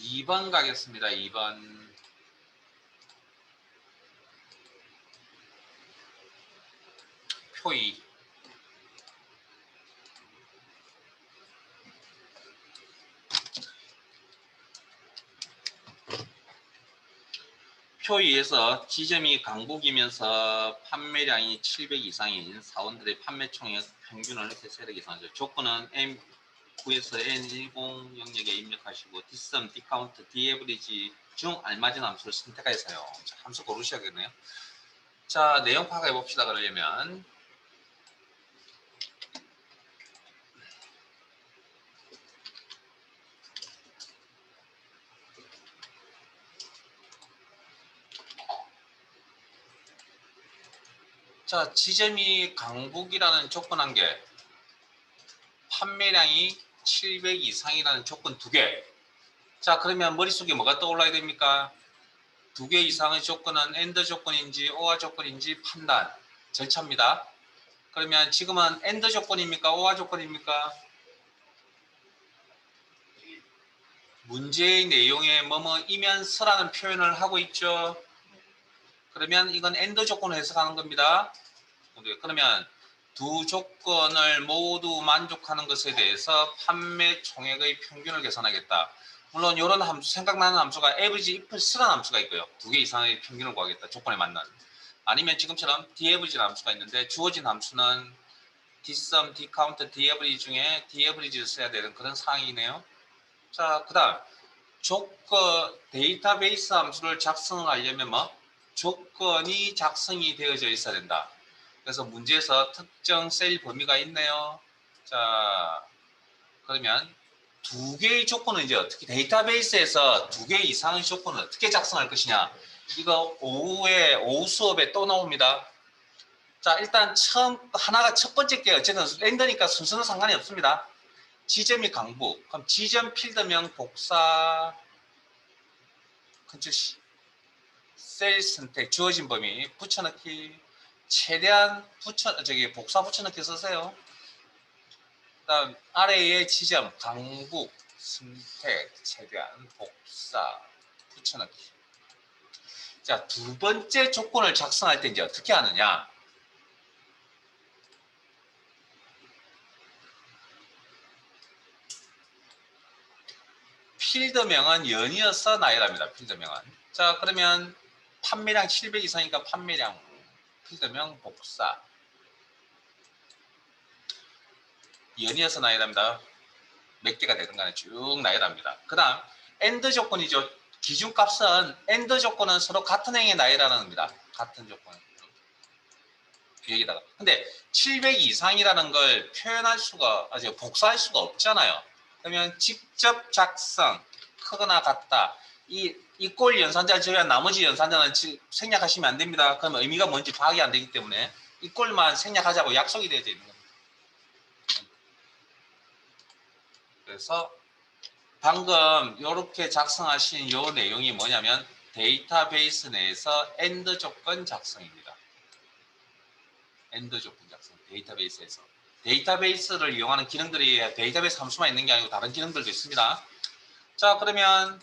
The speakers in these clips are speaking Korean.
2번 가겠습니다. 2번. 표2. 표2에서 지점이 강북이면서 판매량이 700 이상인 사원들의 판매총액 평균을 세세하게 계산하죠. 조건은 M9에서 N10 영역에 입력하시고 Dsum, Dcount, D에버리지 중 알맞은 함수를 선택하여서요. 자, 함수 고르셔야겠네요. 자, 내용 파악해 봅시다. 그러려면 자, 지점이 강북이라는 조건 한 개, 판매량이 700 이상이라는 조건 두 개. 자, 그러면 머릿속에 뭐가 떠올라야 됩니까? 두 개 이상의 조건은 AND 조건인지 OR 조건인지 판단 절차입니다. 그러면 지금은 AND 조건입니까? OR 조건입니까? 문제의 내용에 뭐뭐이면서라는 표현을 하고 있죠. 그러면 이건 AND 조건을 해석하는 겁니다. 그러면 두 조건을 모두 만족하는 것에 대해서 판매 총액의 평균을 계산하겠다. 물론 이런 함수, 생각나는 함수가 average ifs라는 함수가 있고요. 두 개 이상의 평균을 구하겠다. 조건에 맞는. 아니면 지금처럼 daverage라는 함수가 있는데 주어진 함수는 dsum, dcount, daverage 중에 daverage를 써야 되는 그런 상황이네요. 자, 그 다음 조건, 데이터베이스 함수를 작성하려면 뭐? 조건이 작성이 되어져 있어야 된다. 그래서 문제에서 특정 셀 범위가 있네요. 자, 그러면 두 개의 조건은 이제 어떻게 데이터베이스에서 두 개 이상의 조건은 어떻게 작성할 것이냐. 이거 오후 수업에 또 나옵니다. 자, 일단 하나가 첫 번째 게 어쨌든 랜더니까 순서는 상관이 없습니다. 지점이 강북. 그럼 지점 필드명 복사 컨트롤 셀 선택 주어진 범위 붙여넣기 최대한 복사 붙여넣기 쓰세요. 그다음 아래의 지점 강북 선택 최대한 복사 붙여넣기. 자, 두 번째 조건을 작성할 때 이제 어떻게 하느냐? 필드명은 연이어서 나열합니다. 필드명은. 자, 그러면 판매량 700 이상이니까 판매량 필드명 복사 연이어서 나열합니다. 몇 개가 되든 간에 쭉 나열합니다. 그 다음 AND 조건이죠. 기준값은 AND 조건은 서로 같은 행에 나열하는 겁니다. 같은 조건. 여기다가. 근데 700 이상이라는 걸 표현할 수가, 복사할 수가 없잖아요. 그러면 직접 작성, 크거나 같다. 이 꼴 연산자를 제외한 나머지 연산자는 생략하시면 안 됩니다. 그럼 의미가 뭔지 파악이 안 되기 때문에 이 꼴만 생략하자고 약속이 되어져 있는 겁니다. 그래서 방금 이렇게 작성하신 이 내용이 뭐냐면 데이터베이스 내에서 AND 조건 작성입니다. AND 조건 작성, 데이터베이스에서. 데이터베이스를 이용하는 기능들이 데이터베이스 함수만 있는 게 아니고 다른 기능들도 있습니다. 자, 그러면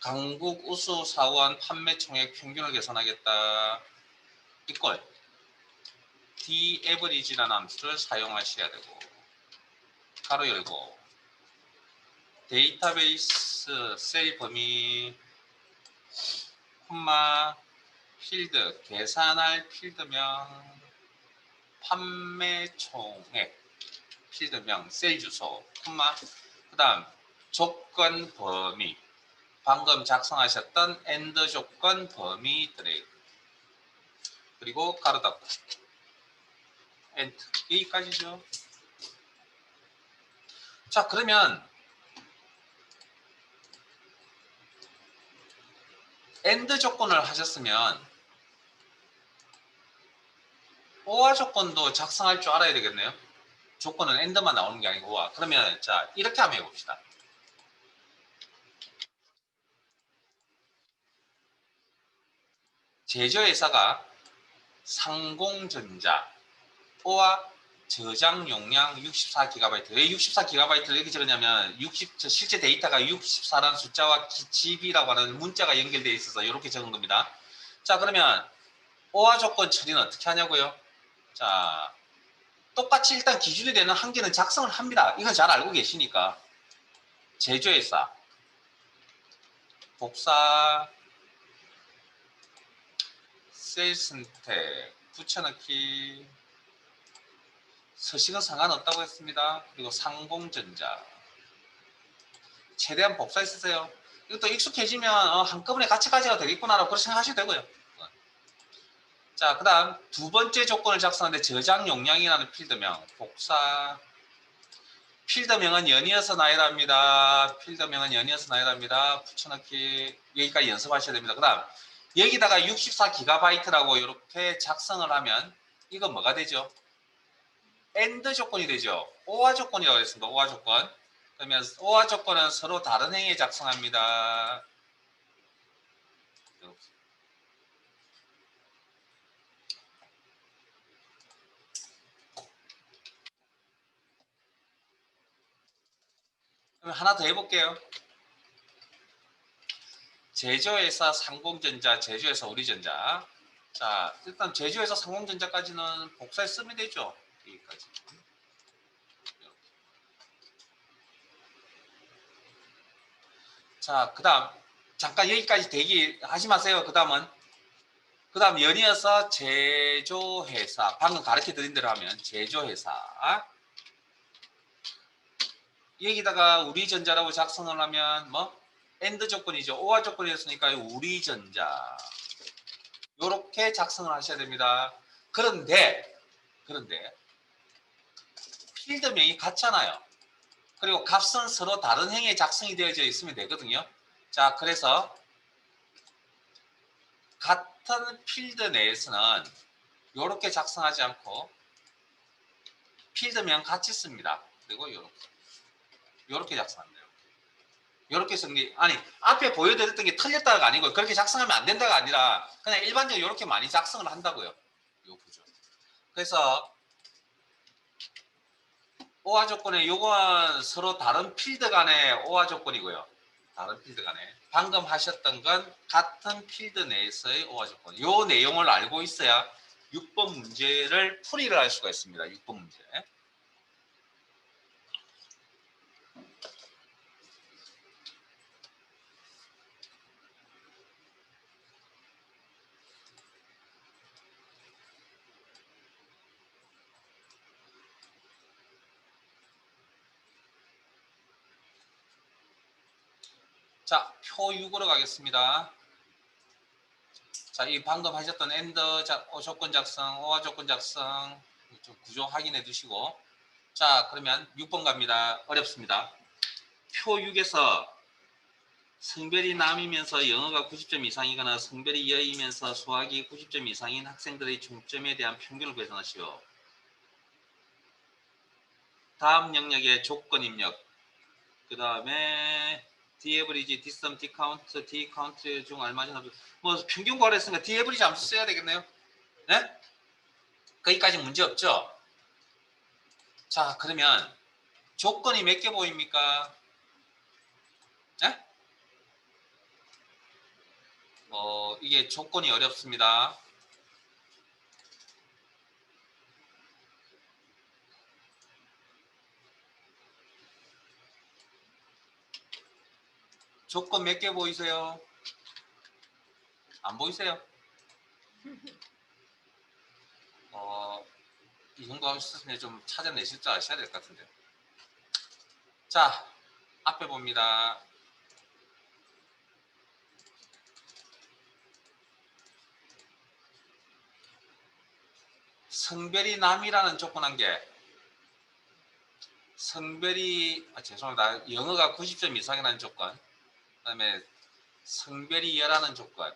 강북 우수 사원 판매 총액 평균을 계산하겠다. 이꼴 daverage라는 함수를 사용하셔야 되고 가로 열고 데이터베이스 셀 범위 콤마 필드 계산할 필드명 판매 총액 필드명 셀 주소 콤마 그 다음 조건 범위 방금 작성하셨던 AND 조건 범위 드래그 그리고 가로 닫고 엔터 여기까지죠. 자, 그러면 AND 조건을 하셨으면 OR 조건도 작성할 줄 알아야 되겠네요. 조건은 AND만 나오는 게 아니고 OR. 그러면 자, 이렇게 한번 해봅시다. 제조회사가 상공전자 OR 저장 용량 64GB. 왜 64GB를 이렇게 적었냐면 실제 데이터가 64라는 숫자와 GB라고 하는 문자가 연결되어 있어서 이렇게 적은 겁니다. 자, 그러면 오화 조건 처리는 어떻게 하냐고요? 자, 똑같이 일단 기준이 되는 한 개는 작성을 합니다. 이건 잘 알고 계시니까. 제조회사, 복사, 셀스선택, 붙여넣기, 서식은 상관없다고 했습니다. 그리고 상공전자. 최대한 복사했으세요. 이것도 익숙해지면 한꺼번에 같이 가져가 되겠구나라고 그렇게 생각하셔도 되고요. 자, 그 다음 두 번째 조건을 작성하는데 저장 용량이라는 필드명, 복사, 필드명은 연이어서 나열합니다. 필드명은 연이어서 나열합니다. 붙여넣기, 여기까지 연습하셔야 됩니다. 그 다음 여기다가 64GB라고 이렇게 작성을 하면 이건 뭐가 되죠? AND 조건이 되죠. OR 조건이라고 했습니다. OR 조건. 그러면 OR 조건은 서로 다른 행위에 작성합니다. 그럼 하나 더 해볼게요. 제조회사 상공전자, 제조회사 우리전자. 자, 일단 제조회사 상공전자까지는 복사해 쓰면 되죠. 여기까지. 자, 그 다음 잠깐 여기까지 대기하지 마세요. 그 다음 연이어서 제조회사, 방금 가르쳐 드린 대로 하면 제조회사, 여기다가 우리전자라고 작성을 하면 뭐 AND 조건이죠. OR 조건이었으니까 우리전자 이렇게 작성을 하셔야 됩니다. 그런데 필드명이 같잖아요. 그리고 값은 서로 다른 행에 작성이 되어져 있으면 되거든요. 자, 그래서 같은 필드 내에서는 이렇게 작성하지 않고 필드명 같이 씁니다. 그리고 이렇게 작성합니다. 이렇게 정리, 아니 앞에 보여드렸던 게 틀렸다가 아니고 그렇게 작성하면 안 된다가 아니라 그냥 일반적으로 이렇게 많이 작성을 한다고요. 요 구조. 그래서 OR 조건에 요건 서로 다른 필드 간의 OR 조건이고요. 다른 필드 간에 방금 하셨던 건 같은 필드 내에서의 OR 조건. 요 내용을 알고 있어야 6번 문제를 풀이를 할 수가 있습니다. 6번 문제. 자, 표 6으로 가겠습니다. 자, 이 방금 하셨던 AND 조건 작성, OR 조건 작성 좀 구조 확인해 두시고, 자, 그러면 6번 갑니다. 어렵습니다. 표 6에서 성별이 남이면서 영어가 90점 이상이거나 성별이 여이면서 수학이 90점 이상인 학생들의 총점에 대한 평균을 계산하시오. 다음 영역의 조건 입력, 그 다음에 디에버리지, 디썸, 디카운트, 디카운트 중 얼마나 뭐 평균 구하랬으니까 디에버리지 함수 써야 되겠네요. 네? 거기까지 문제 없죠? 자, 그러면 조건이 몇 개 보입니까? 네? 이게 조건이 어렵습니다. 조건 몇 개 보이세요? 안 보이세요? 이 정도 하셨으면 좀 찾아내실 줄 아셔야 될 것 같은데. 자, 앞에 봅니다. 성별이 남이라는 조건 한 개. 성별이, 죄송합니다. 영어가 90점 이상이라는 조건. 그 다음에 성별이 여라는 조건.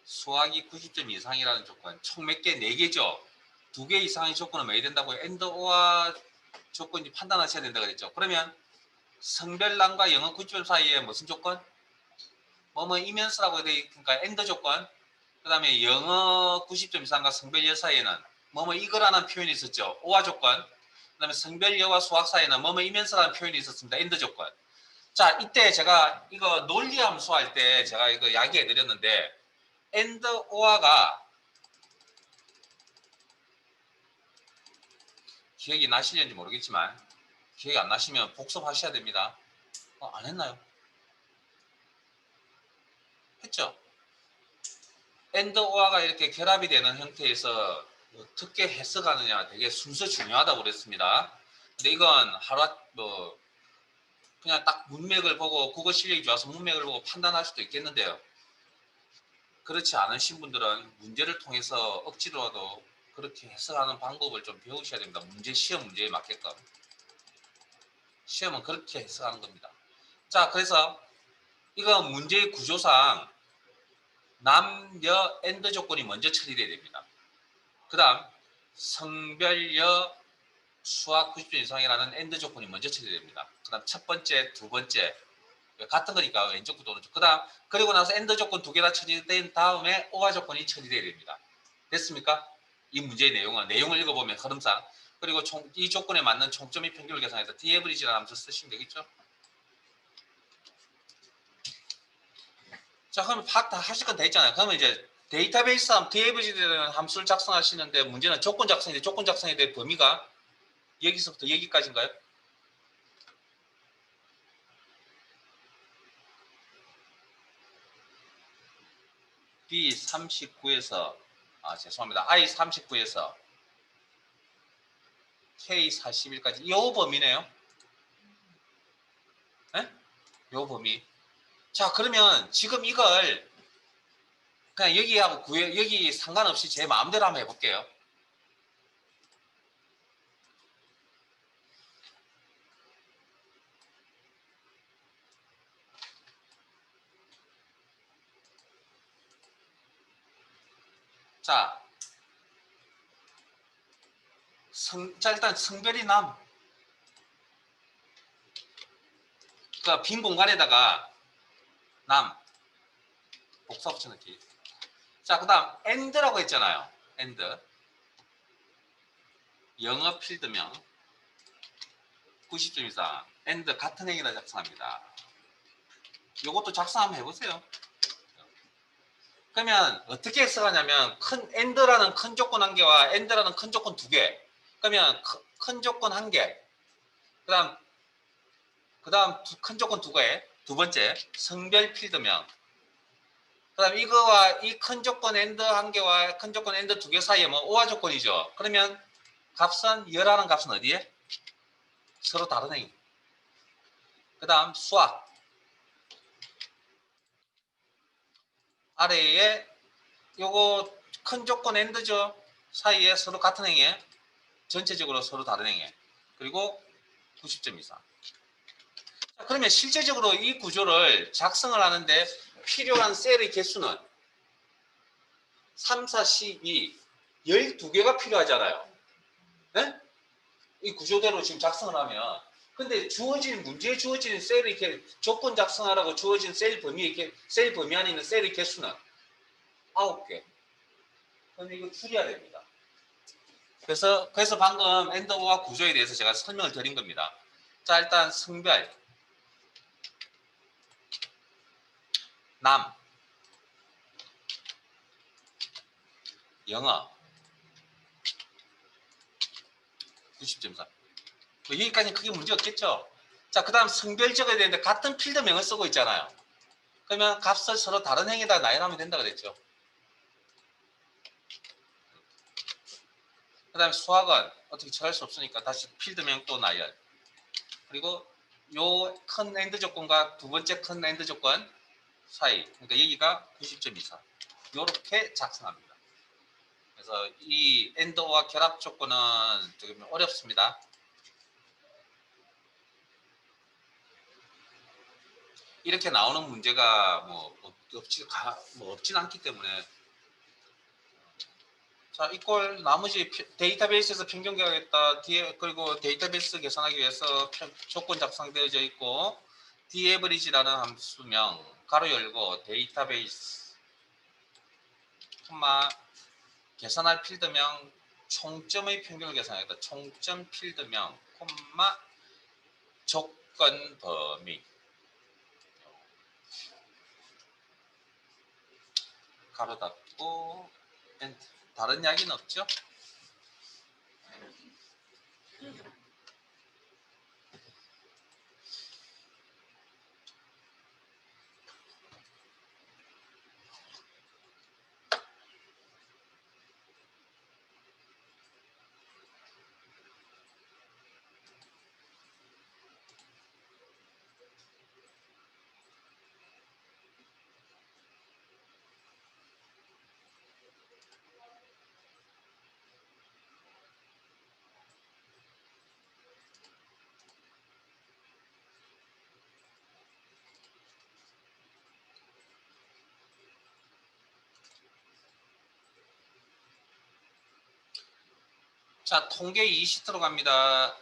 수학이 90점 이상이라는 조건. 총 몇 개? 4개죠. 2개 이상의 조건은 뭐 해야 된다고요? AND OR 조건이 판단하셔야 된다고 그랬죠. 그러면 성별남과 영어 90점 사이에 무슨 조건? 뭐이면서라고 되어 있으니까 AND 조건. 그 다음에 영어 90점 이상과 성별 여 사이에는 이거라는 표현이 있었죠. OR 조건. 그다음에 성별여와 수학 사이에는 뭐뭐이면서라는 표현이 있었습니다. 엔드 조건. 자, 이때 제가 이거 논리함수 할 때 제가 이거 이야기해 드렸는데 and or가 기억이 나시는지 모르겠지만 기억이 안 나시면 복습하셔야 됩니다. 안 했나요? 했죠? and or가 이렇게 결합이 되는 형태에서 어떻게 해석하느냐 되게 순서 중요하다고 그랬습니다. 근데 이건 하루 뭐 그냥 딱 문맥을 보고 국어 실력이 좋아서 문맥을 보고 판단할 수도 있겠는데요. 그렇지 않으신 분들은 문제를 통해서 억지로라도 그렇게 해석하는 방법을 좀 배우셔야 됩니다. 시험 문제에 맞게끔. 시험은 그렇게 해석하는 겁니다. 자, 그래서 이거 문제의 구조상 남녀 엔드 조건이 먼저 처리돼야 됩니다. 그 다음 성별여 수학 90점 이상이라는 엔드 조건이 먼저 처리됩니다. 그 다음 첫 번째, 두 번째 같은 거니까 왼쪽 구도 오른쪽. 그 다음 그리고 나서 엔드 조건 두 개 다 처리된 다음에 오화 조건이 처리돼야 됩니다. 됐습니까? 이 문제의 내용을 읽어보면 흐름상 그리고 이 조건에 맞는 총점 및 평균을 계산해서 dAverage라는 함수 쓰시면 되겠죠. 자, 그럼 다 하실 건 다 있잖아요. 그러면 이제 데이터베이스 dAverage라는 함수를 작성하시는데 문제는 조건 작성인데 조건 작성에 대한 범위가 여기서부터 여기까지인가요? B39에서 죄송합니다. I39에서 K41까지 이 범위네요. 네? 요 범위. 자, 그러면 지금 이걸 그냥 여기하고 여기 상관없이 제 마음대로 한번 해볼게요. 자, 일단 성별이 남. 그러니까 빈 공간에다가 남. 복사 붙여넣기. 자, 그 다음 and라고 했잖아요. and. 영어 필드명 90점 이상. and 같은 행위다 작성합니다. 이것도 작성 한번 해보세요. 그러면 어떻게 해석하냐면 and라는 큰 조건 한 개와 and라는 큰 조건 두 개. 그러면 큰 조건 한 개. 그 다음 큰 조건 두 개. 두 번째 성별 필드명. 그 다음 이거와 이 큰 조건 and 한 개와 큰 조건 and 두 개 사이에 뭐 오화 조건이죠. 그러면 값은 여라는 값은 어디에? 서로 다른 행위. 그 다음 수학. 아래에 요거 큰 조건 and죠. 사이에 서로 같은 행위. 전체적으로 서로 다른 행위. 그리고 90점 이상. 자, 그러면 실제적으로 이 구조를 작성을 하는데 필요한 셀의 개수는 3, 4, 12, 12개가 필요하잖아요. 네? 이 구조대로 지금 작성을 하면 근데 문제에 주어진 셀의 이렇게 조건 작성하라고 주어진 셀 범위 이렇게 셀 범위 안에 있는 셀의 개수는 9개. 근데 이거 줄여야 됩니다. 그래서 방금 엔더와 구조에 대해서 제가 설명을 드린 겁니다. 자, 일단 성별, 남, 영어 90.4. 여기까지는 크게 문제 없겠죠. 자, 그 다음 성별 적어야 되는데 같은 필드명을 쓰고 있잖아요. 그러면 값을 서로 다른 행에다 나열하면 된다 그랬죠. 그 다음에 수학은 어떻게 처할 수 없으니까 다시 필드명 또 나열. 그리고 요 큰 엔드 조건과 두 번째 큰 엔드 조건 사이. 그러니까 여기가 90점 이상. 이렇게 작성합니다. 그래서 이 엔드와 결합 조건은 조금 어렵습니다. 이렇게 나오는 문제가 뭐 없진 않기 때문에 자, 이꼴 나머지 데이터베이스에서 평균 계약했다. 그리고 데이터베이스 계산하기 위해서 조건 작성되어져 있고 dAverage라는 함수명 가로 열고 데이터베이스 콤마 계산할 필드명 총점의 평균을 계산하겠다. 총점 필드명 콤마 조건 범위 가로 닫고 엔터. 다른 이야기는 없죠? 자, 통계 2 시트로 갑니다.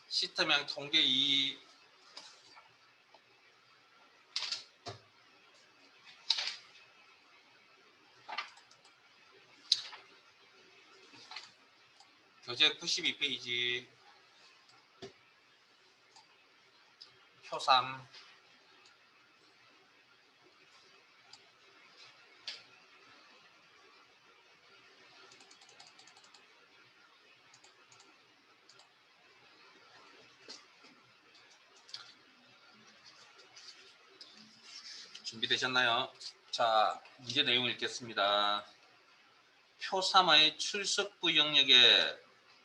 시트명 통계 2. 교재 92페이지 표 3. 준비되셨나요? 자, 문제 내용을 읽겠습니다. 표 3의 출석부 영역에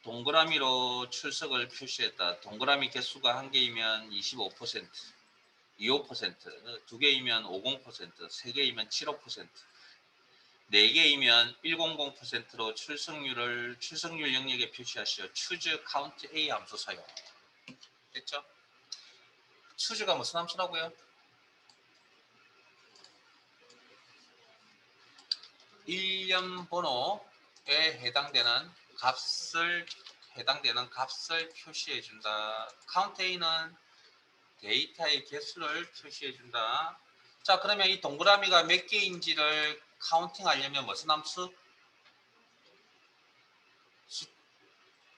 동그라미로 출석을 표시했다. 동그라미 개수가 1개이면 25%, 25%, 2개이면 50%, 3개이면 75%, 4개이면 100%로 출석률 영역에 표시하시오. choose count A 함수 사용. 됐죠? choose가 무슨 함수라고요? 1년 번호에 해당되는 값을 표시해 준다. count A는 데이터의 개수를 표시해 준다. 자, 그러면 이 동그라미가 몇 개인지를 카운팅 하려면 무슨 함수?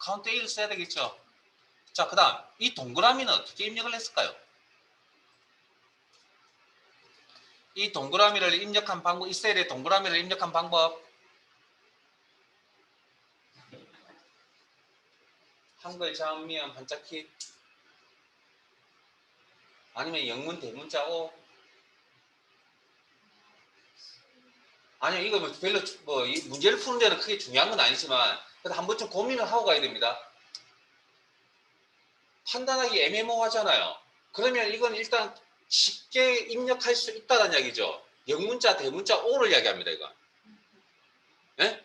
count A를 써야 되겠죠. 자, 그 다음 이 동그라미는 어떻게 입력을 했을까요? 이 동그라미를 입력한 방법, 이 셀에 동그라미를 입력한 방법. 한글 자음미음 반짝키 아니면 영문 대문자 O. 아니요, 이거 뭐 별로 이 문제를 푸는 데는 크게 중요한 건 아니지만 그래도 한 번쯤 고민을 하고 가야 됩니다. 판단하기 애매모호하잖아요. 그러면 이건 일단 쉽게 입력할 수 있다는 이야기죠. 영문자 대문자 O를 이야기합니다. 이거. 네?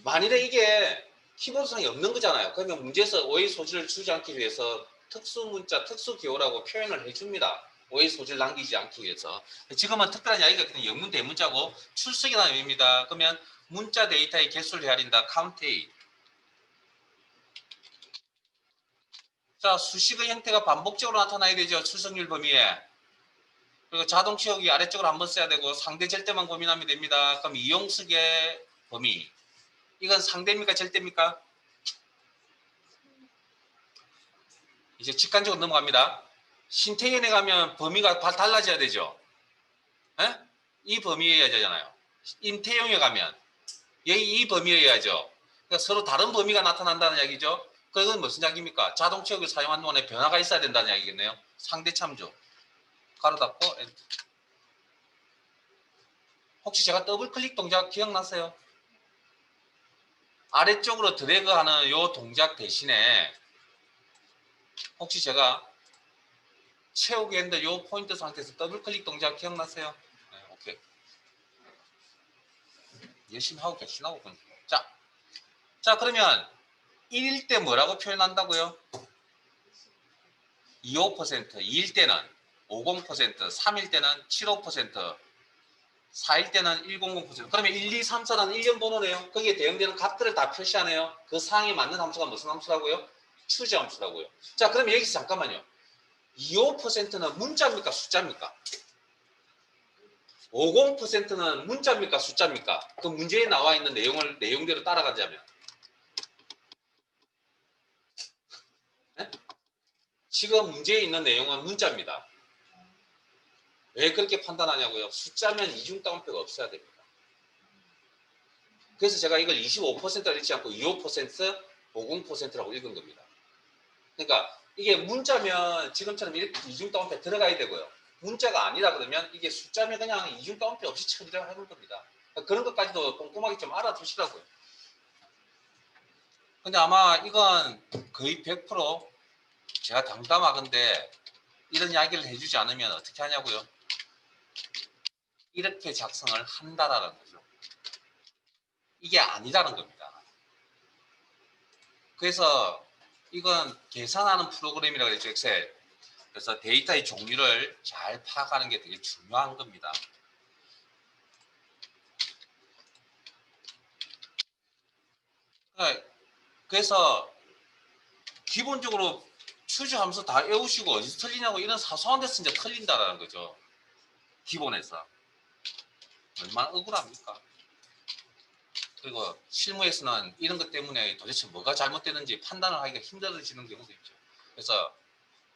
만일에 이게 키보드상에 없는 거잖아요. 그러면 문제에서 오해 소지를 주지 않기 위해서 특수문자, 특수기호라고 표현을 해줍니다. 오해 소지를 남기지 않기 위해서. 지금은 특별한 이야기가 그냥 영문 대문자고 출석이라는 의미입니다. 그러면 문자 데이터의 개수를 헤아린다. count A. 자, 수식의 형태가 반복적으로 나타나야 되죠. 출석률 범위에. 그리고 자동 채우기 아래쪽으로 한번 써야 되고 상대 절대만 고민하면 됩니다. 그럼 이용식의 범위. 이건 상대입니까? 절대입니까? 이제 직관적으로 넘어갑니다. 신태현에 가면 범위가 달라져야 되죠. 에? 이 범위여야 되잖아요. 임태용에 가면 여기 이 범위여야죠. 그러니까 서로 다른 범위가 나타난다는 이야기죠. 그건 무슨 이야기입니까? 자동 채우기를 사용하는 동안에 변화가 있어야 된다는 이야기겠네요. 상대 참조. 가로 닫고 엔터. 혹시 제가 더블 클릭 동작 기억나세요? 아래쪽으로 드래그하는 이 동작 대신에 혹시 제가 채우기 했는데 이 포인트 상태에서 더블 클릭 동작 기억나세요? 네, 오케이. 열심히 하고 계시나고 보니까. 자, 그러면 1일 때 뭐라고 표현한다고요? 25%, 2일 때는 50%, 3일 때는 75%, 4일 때는 100%. 그러면 1, 2, 3, 4는 1년 번호네요. 거기에 대응되는 값들을 다 표시하네요. 그 상황에 맞는 함수가 무슨 함수라고요? 추지 함수라고요. 자, 그러면 여기서 잠깐만요. 25%는 문자입니까? 숫자입니까? 50%는 문자입니까? 숫자입니까? 그 문제에 나와 있는 내용대로 따라가자면. 네? 지금 문제에 있는 내용은 문자입니다. 왜 그렇게 판단하냐고요? 숫자면 이중따옴표가 없어야 됩니다. 그래서 제가 이걸 25%를 읽지 않고 25%, 50%라고 읽은 겁니다. 그러니까 이게 문자면 지금처럼 이렇게 이중따옴표 들어가야 되고요. 문자가 아니라 그러면 이게 숫자면 그냥 이중따옴표 없이 처리를 하는 겁니다. 그런 것까지도 꼼꼼하게 좀 알아두시라고요. 근데 아마 이건 거의 100% 제가 담담하건데 이런 이야기를 해주지 않으면 어떻게 하냐고요? 이렇게 작성을 한다라는 거죠. 이게 아니라는 겁니다. 그래서 이건 계산하는 프로그램이라고 했죠, 엑셀. 그래서 데이터의 종류를 잘 파악하는 게 되게 중요한 겁니다. 그래서 기본적으로 추주 함수 다 외우시고 어디서 틀리냐고 이런 사소한 데서 이제 틀린다라는 거죠. 기본에서. 얼마나 억울합니까? 그리고 실무에서는 이런 것 때문에 도대체 뭐가 잘못되는지 판단을 하기가 힘들어지는 경우도 있죠. 그래서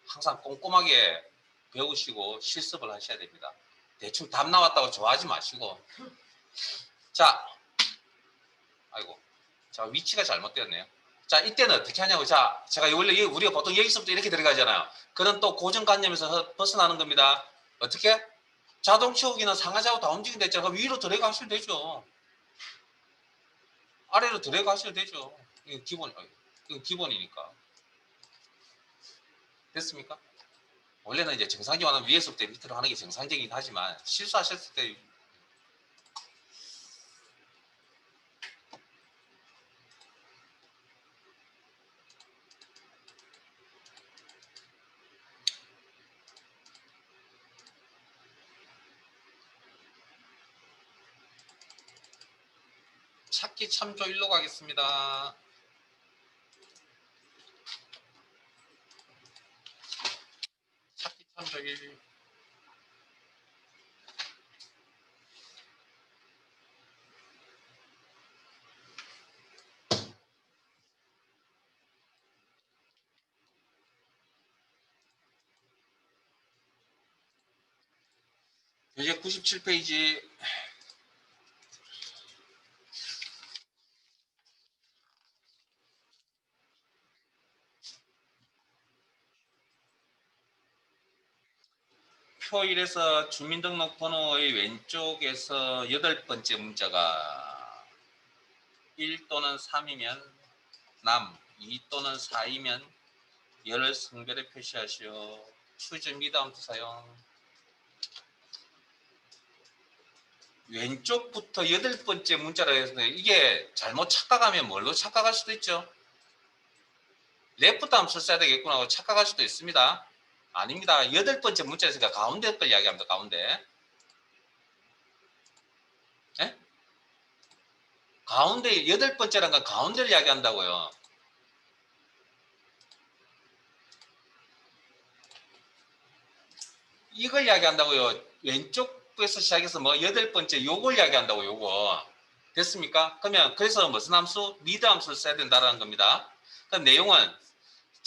항상 꼼꼼하게 배우시고 실습을 하셔야 됩니다. 대충 답 나왔다고 좋아하지 마시고. 자, 아이고, 자 위치가 잘못되었네요. 자, 이때는 어떻게 하냐고. 자, 제가 원래 우리가 보통 여기서부터 이렇게 들어가잖아요. 그런 또 고정관념에서 벗어나는 겁니다. 어떻게? 자동 채우기는 상하좌우 다 움직인다 했잖아요. 위로 들어가시면 되죠. 아래로 들어가셔도 되죠. 이건 기본이니까. 됐습니까? 원래는 이제 정상적으로 위에서부터 밑으로 하는 게 정상적이긴 하지만 실수하셨을 때 찾기 참조 1로 가겠습니다. 찾기 참조 1. 이제 97페이지. 표 1에서 주민등록번호의 왼쪽에서 8번째 문자가 1 또는 3이면 남, 2 또는 4이면 열을 성별에 표시하시오. 추즈 미다음투 사용. 왼쪽부터 8번째 문자라 해서 이게 잘못 착각하면 뭘로 착각할 수도 있죠. 레프트 함수 써야 되겠구나 하고 착각할 수도 있습니다. 아닙니다. 8번째 문자에서 가운데 걸 이야기합니다. 가운데. 네? 가운데 8번째란 건 가운데를 이야기한다고요. 이걸 이야기한다고요. 왼쪽에서 시작해서 뭐 8번째 요걸 이야기한다고 요거. 됐습니까? 그러면 그래서 무슨 함수? 미드 함수를 써야 된다는 겁니다. 그럼 내용은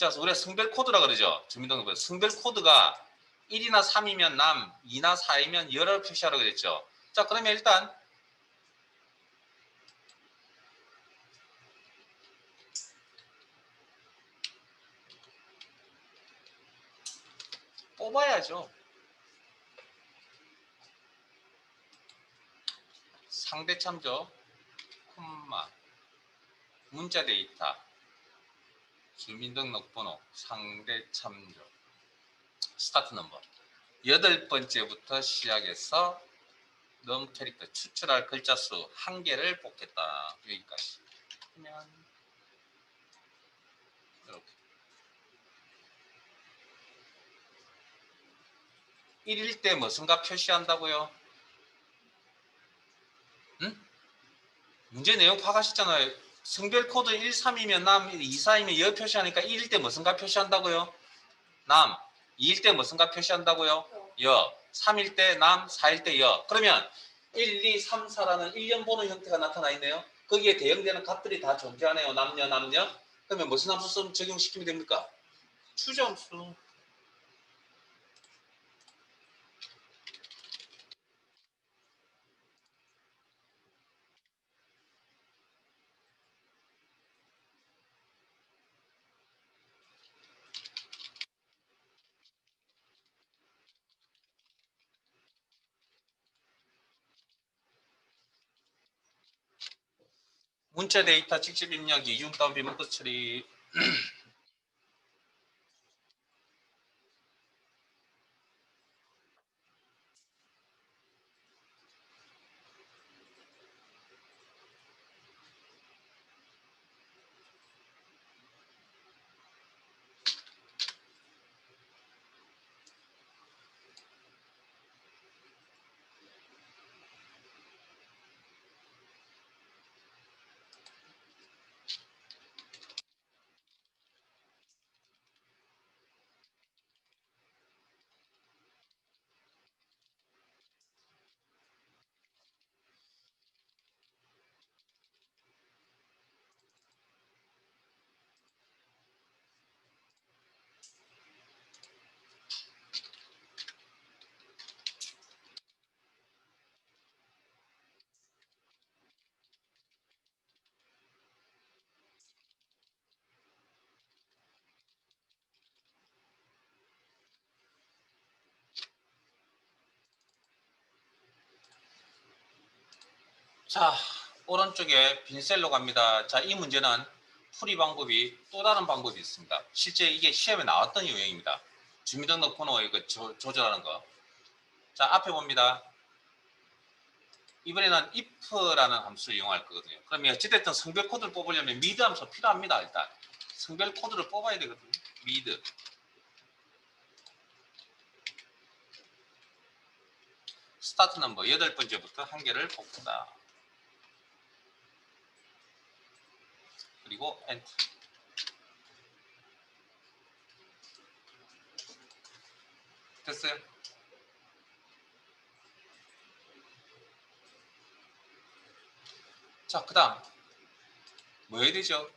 자, 우리가 성별 코드라 그러죠. 주민등록번 성별 코드가 1이나 3이면 남, 2나 4이면 열을 표시하라고 그랬죠. 자, 그러면 일단 뽑아야죠. 상대 참조, 콤마, 문자 데이터, 주민등록번호, 상대 참조, 스타트 넘버. 8번째부터 시작해서 넘 캐릭터 추출할 글자 수 1개를 뽑겠다. 여기까지. 그러면 이렇게 1일 때 무슨가 표시한다고요? 응? 문제 내용 파악하셨잖아요. 성별 코드 1, 3이면 남, 2, 4이면 여 표시하니까 1일 때 무슨가 표시한다고요? 남. 2일 때 무슨가 표시한다고요? 여. 3일 때 남, 4일 때 여. 그러면 1, 2, 3, 4라는 1년 번호 형태가 나타나 있네요. 거기에 대응되는 값들이 다 존재하네요. 남녀, 남녀. 그러면 무슨 함수 적용시키면 됩니까? 추정수. 문자 데이터 직접 입력, 이중 다운 비문서 처리. 자, 오른쪽에 빈 셀로 갑니다. 자, 이 문제는 풀이 방법이 또 다른 방법이 있습니다. 실제 이게 시험에 나왔던 유형입니다. 주민등록번호 이거 조절하는 거. 자, 앞에 봅니다. 이번에는 if라는 함수를 이용할 거거든요. 그러면 어찌됐든 성별 코드를 뽑으려면 mid 함수 필요합니다. 일단 성별 코드를 뽑아야 되거든요. mid. 스타트 넘버 8번째부터 한 개를 뽑는다. 그리고 엔터. 됐어요? 자, 그 다음 뭐 해야 되죠?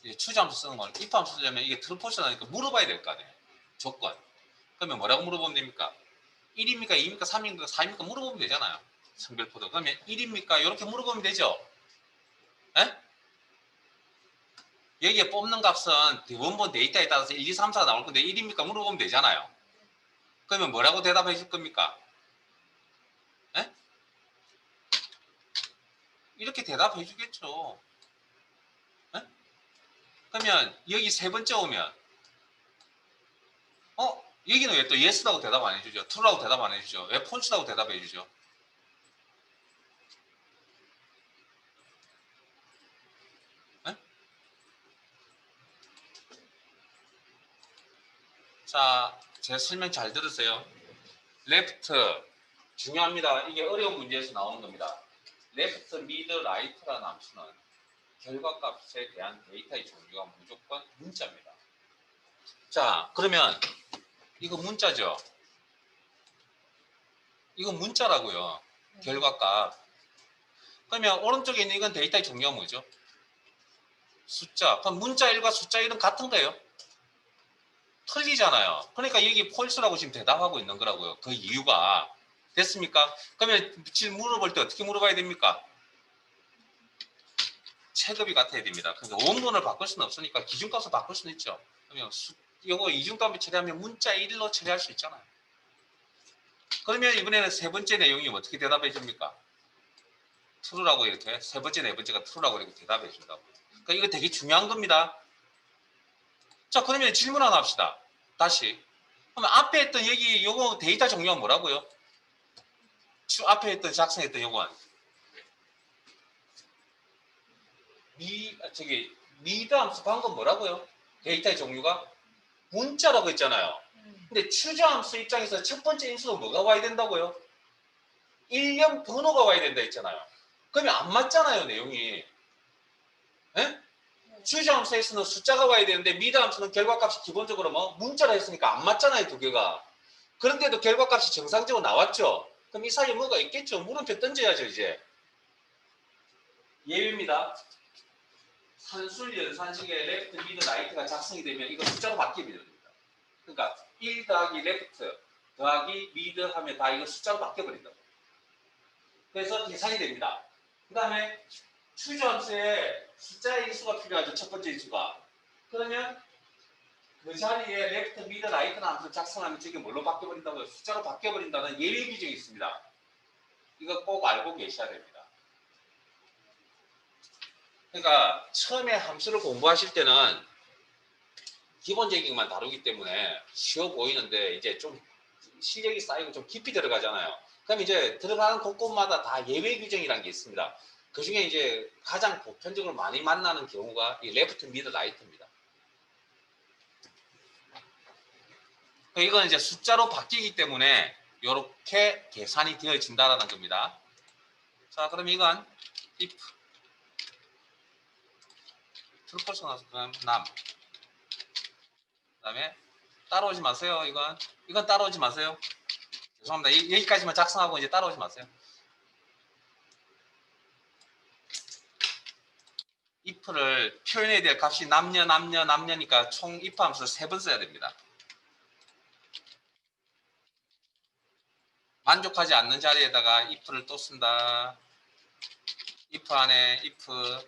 이제 추정함수 쓰는 걸 if 함수 쓰려면 이게 트루폴스라니까 물어봐야 될 거 아니에요. 조건. 그러면 뭐라고 물어보면 됩니까? 1입니까? 2입니까? 3입니까? 4입니까? 물어보면 되잖아요. 성별 코드. 그러면 1입니까? 이렇게 물어보면 되죠. 에? 여기에 뽑는 값은 원본 데이터에 따라서 1, 2, 3, 4가 나올 건데 1입니까? 물어보면 되잖아요. 그러면 뭐라고 대답해 줄 겁니까? 에? 이렇게 대답해 주겠죠. 에? 그러면 여기 세 번째 오면 여기는 왜 또 yes라고 대답 안 해주죠? true라고 대답 안 해주죠? 왜 false라고 대답해 주죠? 에? 자, 제 설명 잘 들으세요. left 중요합니다. 이게 어려운 문제에서 나오는 겁니다. left, mid, right라는 함수는 결과값에 대한 데이터의 종류가 무조건 문자입니다. 자, 그러면 이거 문자죠? 이거 문자라고요. 결과값. 그러면 오른쪽에 있는 이건 데이터의 종류가 뭐죠? 숫자. 그럼 문자 1과 숫자 1은 같은 거예요? 틀리잖아요. 그러니까 여기 폴스라고 지금 대답하고 있는 거라고요. 그 이유가. 됐습니까? 그러면 물어볼 때 어떻게 물어봐야 됩니까? 체급이 같아야 됩니다. 그러니까 원본을 바꿀 수는 없으니까 기준값을 바꿀 수는 있죠. 그러면 이거 이중값을 처리하면 문자 1로 처리할 수 있잖아요. 그러면 이번에는 세 번째 내용이 어떻게 대답해 줍니까? true라고 이렇게 세 번째, 네 번째가 true라고 이렇게 대답해 준다고. 그러니까 이거 되게 중요한 겁니다. 자, 그러면 질문 하나 합시다. 다시. 그럼 앞에 했던 여기 요거 데이터 종류가 뭐라고요? 앞에 했던 작성했던 요건 미드 함수 방금 뭐라고요? 데이터의 종류가 문자라고 했잖아요. 근데 추정 함수 입장에서 첫 번째 인수가 뭐가 와야 된다고요? 1년 번호가 와야 된다 했잖아요. 그러면 안 맞잖아요, 내용이. 에? 추정 함수에서는 숫자가 와야 되는데 미드 함수는 결과값이 기본적으로 뭐 문자라 했으니까 안 맞잖아요, 두 개가. 그런데도 결과값이 정상적으로 나왔죠. 그럼 이 사이에 뭐가 있겠죠. 물음표 던져야죠. 이제 예입니다. 산술 연산식의 레프트, 미드, 라이트가 작성이 되면 이거 숫자로 바뀌게 됩니다. 그러니까 1 더하기 레프트 더하기 미드 하면 다 이거 숫자로 바뀌어버린다고. 그래서 계산이 됩니다. 그 다음에 추저함수에 숫자의 인수가 필요하죠. 첫 번째 인수가. 그러면 그 자리에 레프트, 미드, 라이트나 함수 작성하면 저게 뭘로 바뀌어버린다고요? 숫자로 바뀌어버린다는 예외 규정이 있습니다. 이거 꼭 알고 계셔야 됩니다. 그러니까 처음에 함수를 공부하실 때는 기본적인 것만 다루기 때문에 쉬워 보이는데 이제 좀 실력이 쌓이고 좀 깊이 들어가잖아요. 그럼 이제 들어가는 곳곳마다 다 예외 규정이라는 게 있습니다. 그 중에 이제 가장 보편적으로 많이 만나는 경우가 이 레프트, 미드, 라이트입니다. 이건 이제 숫자로 바뀌기 때문에 이렇게 계산이 되어진다라는 겁니다. 자, 그럼 이건 if 트루폴스 나서 남. 그다음에 따라오지 마세요. 이건 따라오지 마세요. 죄송합니다. 여기까지만 작성하고 이제 따라오지 마세요. if를 표현해야 될 값이 남녀니까 총 if 함수를 3번 써야 됩니다. 만족하지 않는 자리에다가 if를 또 쓴다. if 안에 if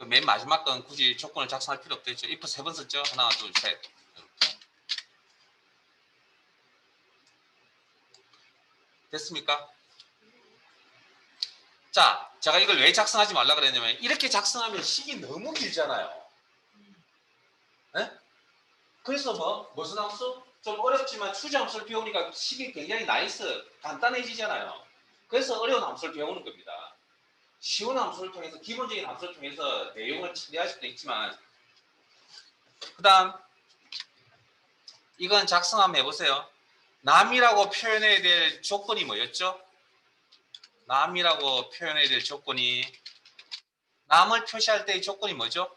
맨 마지막 건 굳이 조건을 작성할 필요 없겠죠. if 3번 썼죠. 하나, 둘, 셋. 됐습니까? 자, 제가 이걸 왜 작성하지 말라 그랬냐면 이렇게 작성하면 식이 너무 길잖아요. 네? 그래서 무슨 함수? 좀 어렵지만 추정함수를 배우니까 식이 굉장히 간단해지잖아요. 그래서 어려운 함수를 배우는 겁니다. 쉬운 함수를 통해서 기본적인 함수를 통해서 내용을 처리할 수도 있지만 그 다음 이건 작성 한번 해보세요. 남이라고 표현해야 될 조건이 뭐였죠? 남이라고 표현해야 될 조건이 남을 표시할 때의 조건이 뭐죠?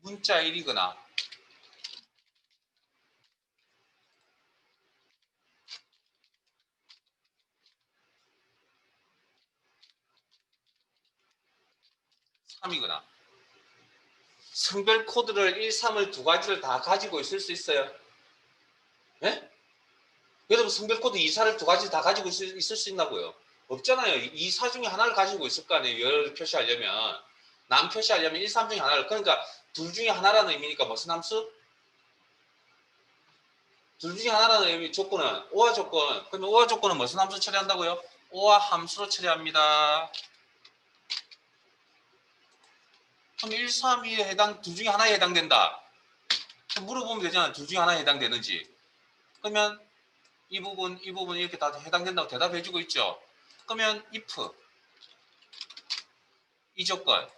문자 1이거나 (3)이거나 성별 코드를 1, 3을 두 가지를 다 가지고 있을 수 있어요? 네? 여러분 성별 코드 2, 4를 두 가지 다 가지고 있을 수 있나고요? 없잖아요. 2, 4 중에 하나를 가지고 있을 거 아니에요. 열을 표시하려면 남 표시하려면 1, 3 중에 하나를 그러니까 둘 중에 하나라는 의미니까 무슨 함수? 둘 중에 하나라는 의미 조건은 오화 조건. 그러면 오화 조건은 무슨 함수 처리한다고요? 오화 함수로 처리합니다. 그럼 1, 3이 둘 중에 하나에 해당된다. 물어보면 되잖아요. 둘 중에 하나에 해당되는지. 그러면 이 부분 이렇게 다 해당된다고 대답해주고 있죠. 그러면 if 이 조건,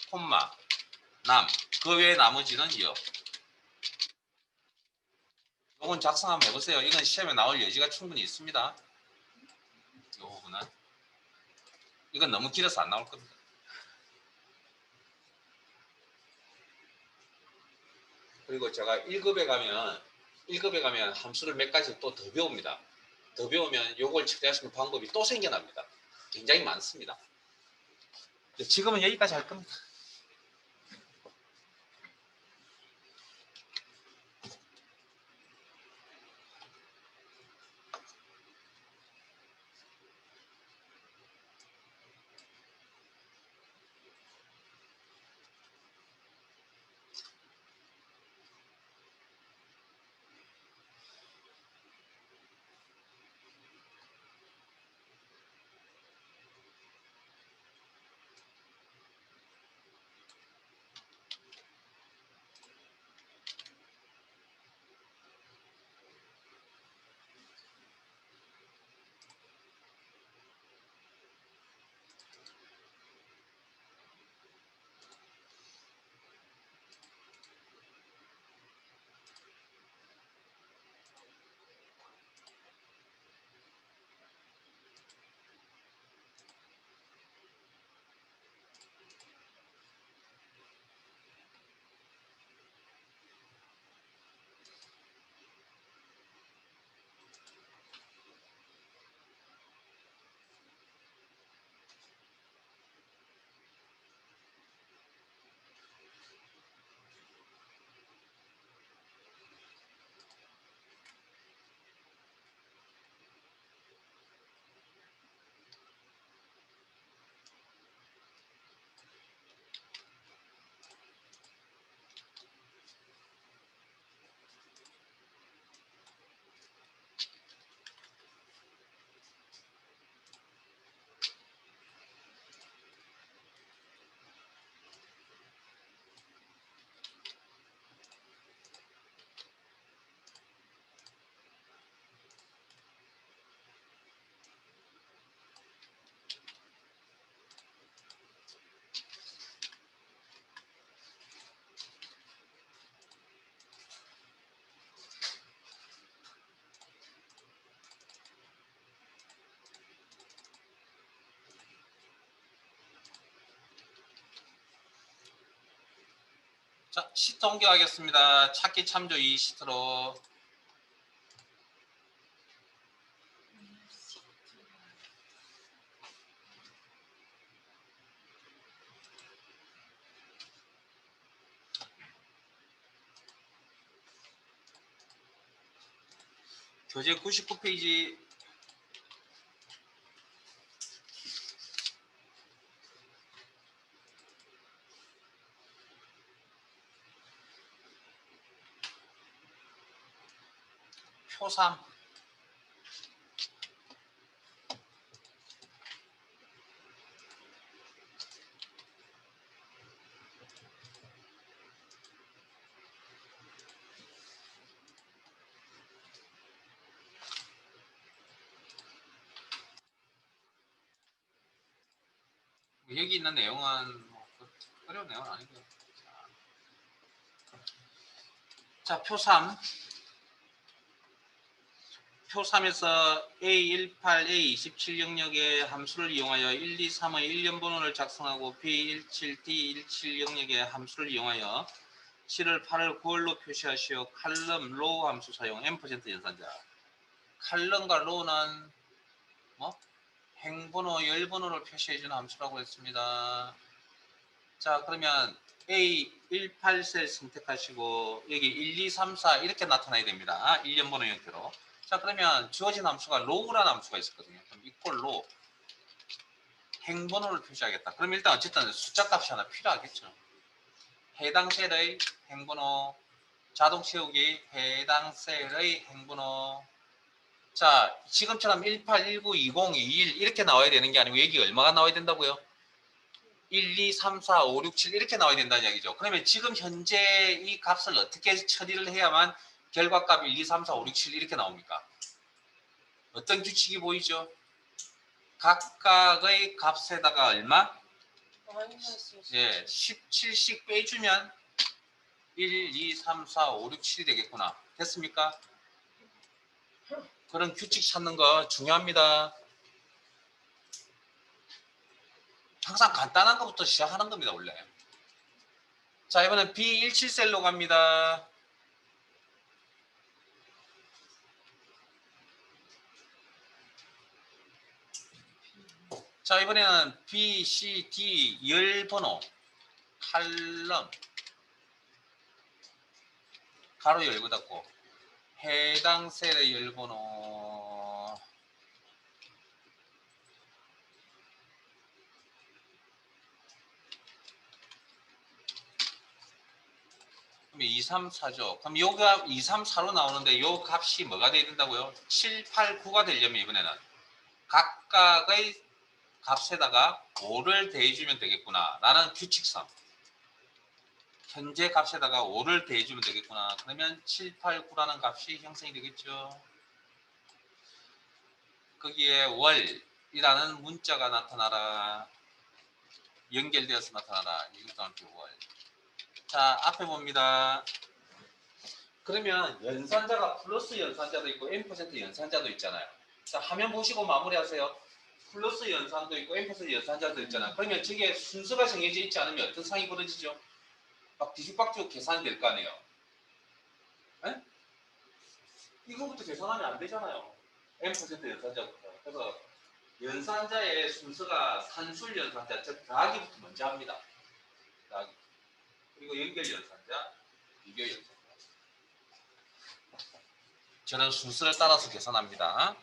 콤마, 남, 그 외에 나머지는 이요. 이건 작성 한번 해보세요. 이건 시험에 나올 여지가 충분히 있습니다. 이 부분은. 이건 너무 길어서 안 나올 겁니다. 그리고 제가 1급에 가면 함수를 몇 가지 또 더 배웁니다. 더 배우면 이걸 처리할 수 있는 방법이 또 생겨납니다. 굉장히 많습니다. 지금은 여기까지 할 겁니다. 자, 시트 옮겨가겠습니다. 찾기 참조 이 시트로. 교재 99페이지. 표 3. 여기 있는 내용은 뭐 어려운 내용은 아니고요. 자, 표 3. 표 3에서 A18, A27 영역의 함수를 이용하여 1, 2, 3의 일련 번호를 작성하고 B17, D17 영역의 함수를 이용하여 7을 8을 9월로 표시하시어 칼럼, 로우 함수 사용 M% 연산자. 칼럼과 로우는 뭐? 행번호, 열번호를 표시해주는 함수라고 했습니다. 자, 그러면 A18셀 선택하시고 여기 1, 2, 3, 4 이렇게 나타나야 됩니다. 일련번호 형태로. 자, 그러면 주어진 함수가 로우라는 함수가 있었거든요. 그럼 이퀄 로 행번호를 표시하겠다. 그럼 일단 어쨌든 숫자 값이 하나 필요하겠죠. 해당 셀의 행번호, 자동 채우기, 해당 셀의 행번호. 자, 지금처럼 18, 19, 20, 21 이렇게 나와야 되는 게 아니고 여기 얼마가 나와야 된다고요? 1, 2, 3, 4, 5, 6, 7 이렇게 나와야 된다는 얘기죠. 그러면 지금 현재 이 값을 어떻게 처리를 해야만 결과값 1, 2, 3, 4, 5, 6, 7 이렇게 나옵니까? 어떤 규칙이 보이죠? 각각의 값에다가 얼마? 예, 17씩 빼주면 1, 2, 3, 4, 5, 6, 7이 되겠구나. 됐습니까? 그런 규칙 찾는 거 중요합니다. 항상 간단한 것부터 시작하는 겁니다, 원래. 자, 이번엔 B17셀로 갑니다. 자, 이번에는 B, C, D 열번호 칼럼 가로 열고 닫고 해당 셀의 열번호 2, 3, 4죠. 그럼 요가 2, 3, 4로 나오는데 요 값이 뭐가 돼야 된다고요? 7, 8, 9가 되려면 이번에는 각각의 값에다가 5를 대해주면 되겠구나 라는 규칙상 현재 값에다가 5를 대해주면 되겠구나. 그러면 7, 8, 9라는 값이 형성이 되겠죠. 거기에 월이라는 문자가 나타나라. 연결되어서 나타나라. 이것도 함께 월. 자, 앞에 봅니다. 그러면 연산자가 플러스 연산자도 있고 n% 연산자도 있잖아요. 자, 화면 보시고 마무리하세요. 플러스 연산도 있고 n% 연산자도 있잖아요. 그러면 저게 순서가 정해져 있지 않으면 어떤 상황이 벌어지죠? 막 뒤죽박죽 계산이 될 거 아니에요. 에? 이거부터 계산하면 안 되잖아요. n% 연산자부터. 그래서 연산자의 순서가 산술 연산자, 즉 더하기부터 먼저 합니다. 더하기. 그리고 연결 연산자, 비교 연산자. 저는 순서를 따라서 계산합니다.